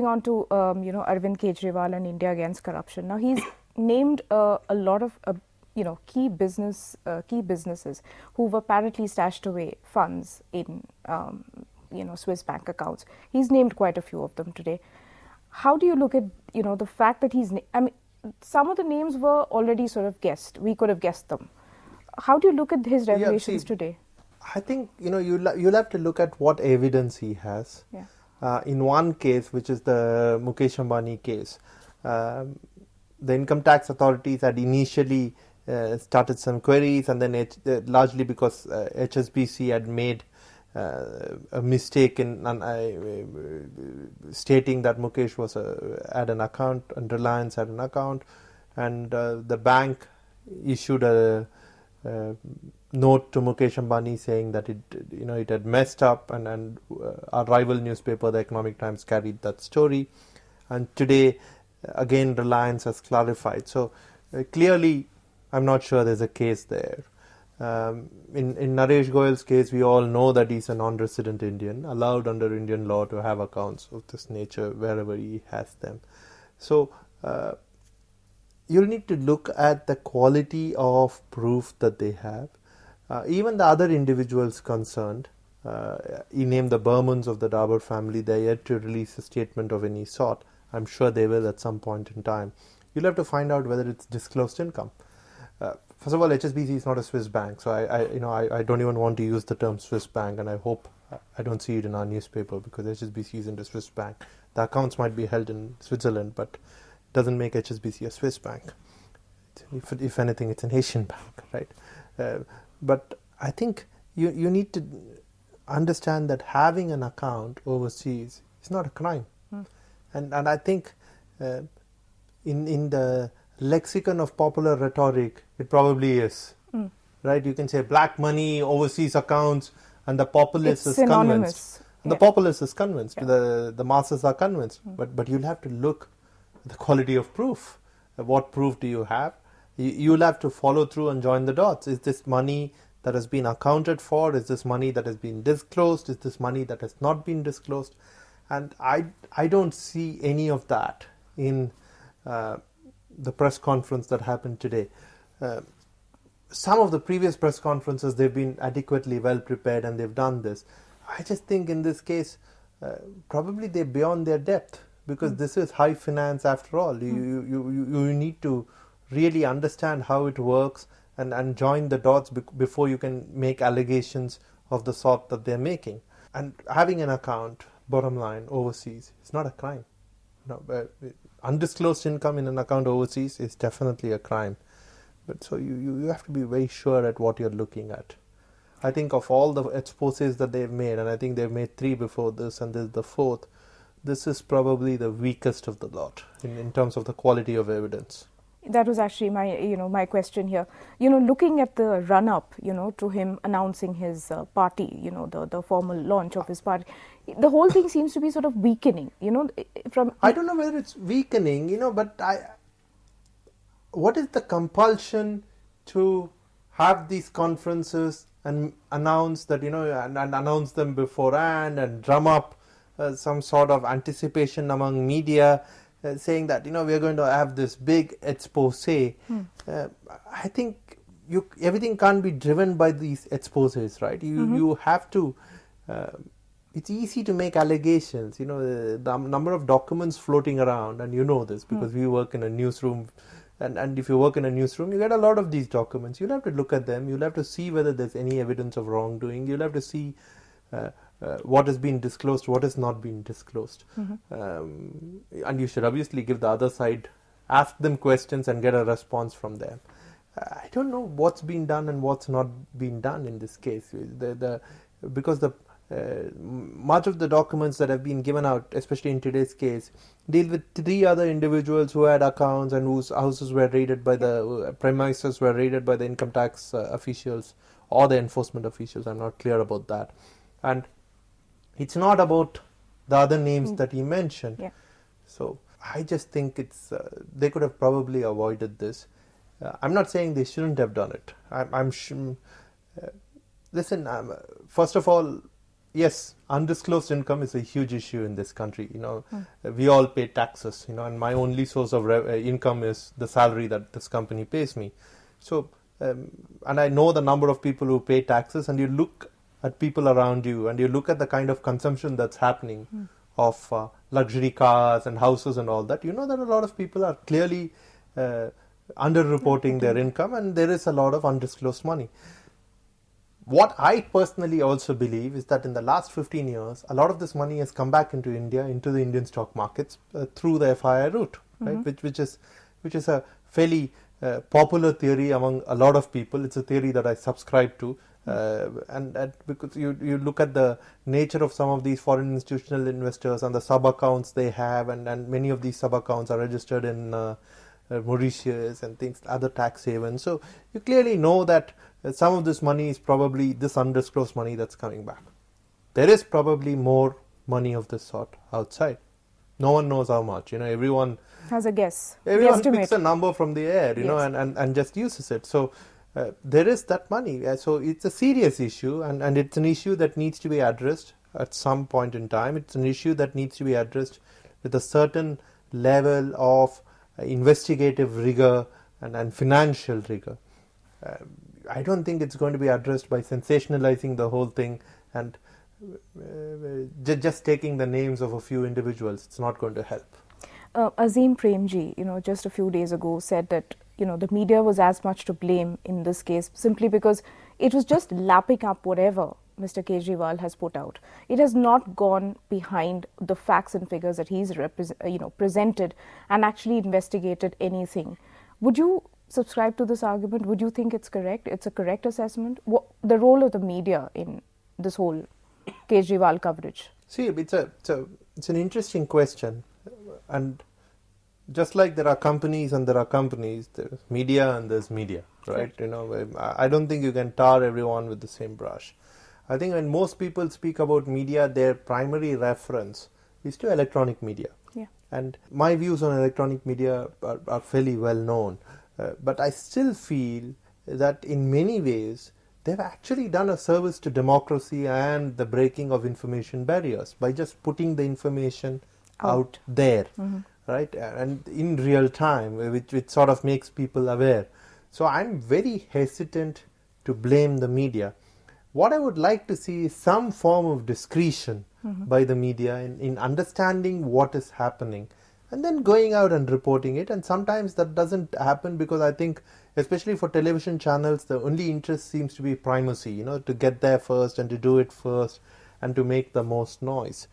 on to Arvind Kejriwal and India Against Corruption. Now he's named a lot of key businesses who've apparently stashed away funds in Swiss bank accounts. He's named quite a few of them today. How do you look at the fact that some of the names were already sort of guessed. We could have guessed them. How do you look at his revelations today? I think you'll have to look at what evidence he has. Yeah. In one case, which is the Mukesh Ambani case, the income tax authorities had initially started some queries, and then largely because HSBC had made a mistake in stating that Mukesh had an account and Reliance had an account, and the bank issued a note to Mukesh Ambani saying that it had messed up, and our rival newspaper, the Economic Times, carried that story, and today again Reliance has clarified. So clearly, I'm not sure there's a case there. In Naresh Goyal's case, we all know that he's a non-resident Indian, allowed under Indian law to have accounts of this nature wherever he has them. So you'll need to look at the quality of proof that they have. Even the other individuals concerned, he named the Burmans of the Dabur family. They're yet to release a statement of any sort. I'm sure they will at some point in time. You'll have to find out whether it's disclosed income. First of all, HSBC is not a Swiss bank, so I don't even want to use the term Swiss bank, and I hope I don't see it in our newspaper, because HSBC isn't a Swiss bank. The accounts might be held in Switzerland, but it doesn't make HSBC a Swiss bank. If anything, it's an Asian bank, right? But I think you need to understand that having an account overseas is not a crime. And I think in the lexicon of popular rhetoric, it probably is. Right? You can say black money, overseas accounts, and the populace is convinced. The populace is convinced. Yeah. The masses are convinced. But you'll have to look at the quality of proof. What proof do you have? You'll have to follow through and join the dots. Is this money that has been accounted for? Is this money that has been disclosed? Is this money that has not been disclosed? And I don't see any of that in the press conference that happened today. Some of the previous press conferences, they've been adequately well prepared and they've done this. I just think in this case, probably they're beyond their depth, because this is high finance after all. You need to really understand how it works and join the dots before you can make allegations of the sort that they're making. And having an account, bottom line, overseas, it's not a crime. No, undisclosed income in an account overseas is definitely a crime. But so you have to be very sure at what you're looking at. I think of all the exposes that they've made, and I think they've made 3 before this, and this is the 4th, this is probably the weakest of the lot in terms of the quality of evidence. That was actually my question here. Looking at the run-up, to him announcing his party, the formal launch of his party, the whole thing seems to be sort of weakening. I don't know whether it's weakening, but what is the compulsion to have these conferences and announce that, and announce them beforehand and drum up some sort of anticipation among media, saying that we are going to have this big expose. I think everything can't be driven by these exposes, right? You have to. It's easy to make allegations. The number of documents floating around, and you know this because we work in a newsroom. And if you work in a newsroom, you get a lot of these documents. You'll have to look at them. You'll have to see whether there's any evidence of wrongdoing. You'll have to see what has been disclosed, what has not been disclosed. And you should obviously give the other side, ask them questions and get a response from them. I don't know what's been done and what's not been done in this case. Because much of the documents that have been given out, especially in today's case, deal with 3 other individuals who had accounts and whose houses were raided by the premises were raided by the income tax officials or the enforcement officials. I'm not clear about that. And it's not about the other names that he mentioned. Yeah. So I just think it's they could have probably avoided this. I'm not saying they shouldn't have done it. I'm sure. Listen, first of all, yes, undisclosed income is a huge issue in this country. We all pay taxes, and my only source of income is the salary that this company pays me. So, and I know the number of people who pay taxes, and you look at people around you, and you look at the kind of consumption that's happening of luxury cars and houses and all that, you know that a lot of people are clearly underreporting their income, and there is a lot of undisclosed money. What I personally also believe is that in the last 15 years, a lot of this money has come back into India, into the Indian stock markets through the FII route, right? Which is a fairly popular theory among a lot of people. It's a theory that I subscribe to, and because you look at the nature of some of these foreign institutional investors and the sub accounts they have, and many of these sub accounts are registered in Mauritius and things, other tax havens. So you clearly know that some of this money is probably this undisclosed money that's coming back. There is probably more money of this sort outside. No one knows how much. Everyone has a guess. Everyone picks a number from the air, and just uses it. So there is that money. So it's a serious issue, and it's an issue that needs to be addressed at some point in time. It's an issue that needs to be addressed with a certain level of investigative rigor and financial rigor. I don't think it's going to be addressed by sensationalizing the whole thing and just taking the names of a few individuals. It's not going to help. Azim Premji, just a few days ago said that, the media was as much to blame in this case simply because it was just lapping up whatever Mr. Kejriwal has put out. It has not gone behind the facts and figures that he's presented and actually investigated anything. Would you subscribe to this argument? Would you think it's correct? It's a correct assessment? The role of the media in this whole Kejriwal coverage? See, it's an interesting question, and just like there are companies and there are companies, there's media and there's media, right? I don't think you can tar everyone with the same brush. I think when most people speak about media, their primary reference is to electronic media. Yeah. And my views on electronic media are fairly well known. But I still feel that in many ways, they've actually done a service to democracy and the breaking of information barriers by just putting the information out there, right? And in real time, which sort of makes people aware. So I'm very hesitant to blame the media. What I would like to see is some form of discretion by the media in understanding what is happening and then going out and reporting it. And sometimes that doesn't happen because I think, especially for television channels, the only interest seems to be primacy, to get there first and to do it first and to make the most noise.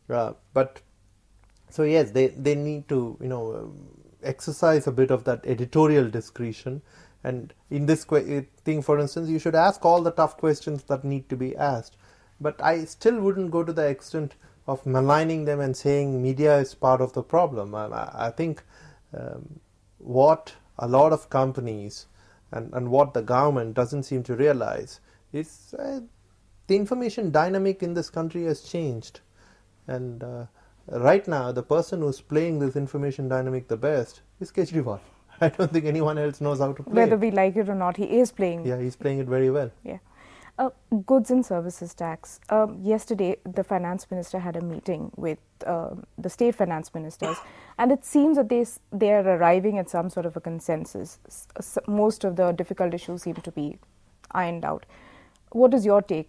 So yes, they need to, exercise a bit of that editorial discretion. And in this thing, for instance, you should ask all the tough questions that need to be asked. But I still wouldn't go to the extent of maligning them and saying media is part of the problem. I think what a lot of companies and what the government doesn't seem to realize is the information dynamic in this country has changed. And right now, the person who's playing this information dynamic the best is Kejriwal. I don't think anyone else knows how to play Whether we like it or not, he is playing. Yeah, he's playing it very well. Yeah. Goods and services tax. Yesterday, the finance minister had a meeting with the state finance ministers, and it seems that they are arriving at some sort of a consensus. Most of the difficult issues seem to be ironed out. What is your take?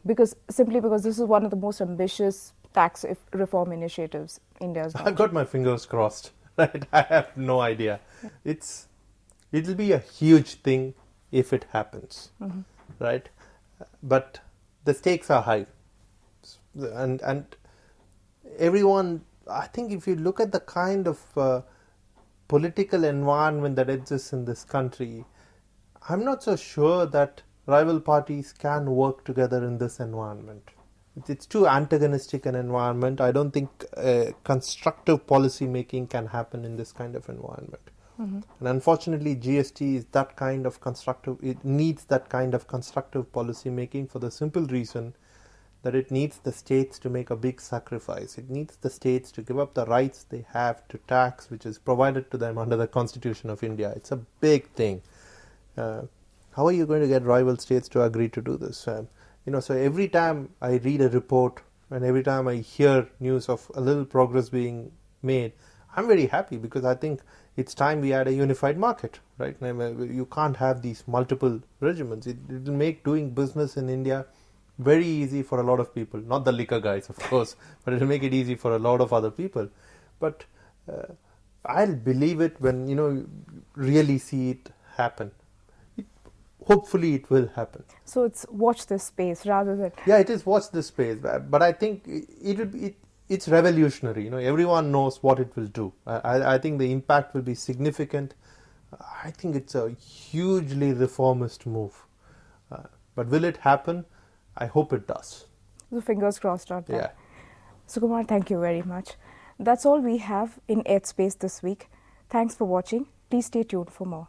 Simply because this is one of the most ambitious tax reform initiatives India's done. I've got my fingers crossed. Right? I have no idea. It'll be a huge thing if it happens, right? But the stakes are high, and everyone. I think if you look at the kind of political environment that exists in this country, I'm not so sure that rival parties can work together in this environment. It's too antagonistic an environment. I don't think constructive policy making can happen in this kind of environment. And unfortunately, GST is that kind of constructive. It needs that kind of constructive policy making for the simple reason that it needs the states to make a big sacrifice. It needs the states to give up the rights they have to tax, which is provided to them under the Constitution of India. It's a big thing. How are you going to get rival states to agree to do this? So every time I read a report and every time I hear news of a little progress being made, I'm very happy, because I think it's time we had a unified market, right? You can't have these multiple regimens. It will make doing business in India very easy for a lot of people. Not the liquor guys, of course, but it will make it easy for a lot of other people. But I'll believe it when you really see it happen. Hopefully, it will happen. So it's watch this space rather than. Yeah, it is watch this space, but I think it will be. It's revolutionary. Everyone knows what it will do. I think the impact will be significant. I think it's a hugely reformist move. But will it happen? I hope it does. So fingers crossed on that. Yeah. Sukumar, thank you very much. That's all we have in Earth Space this week. Thanks for watching. Please stay tuned for more.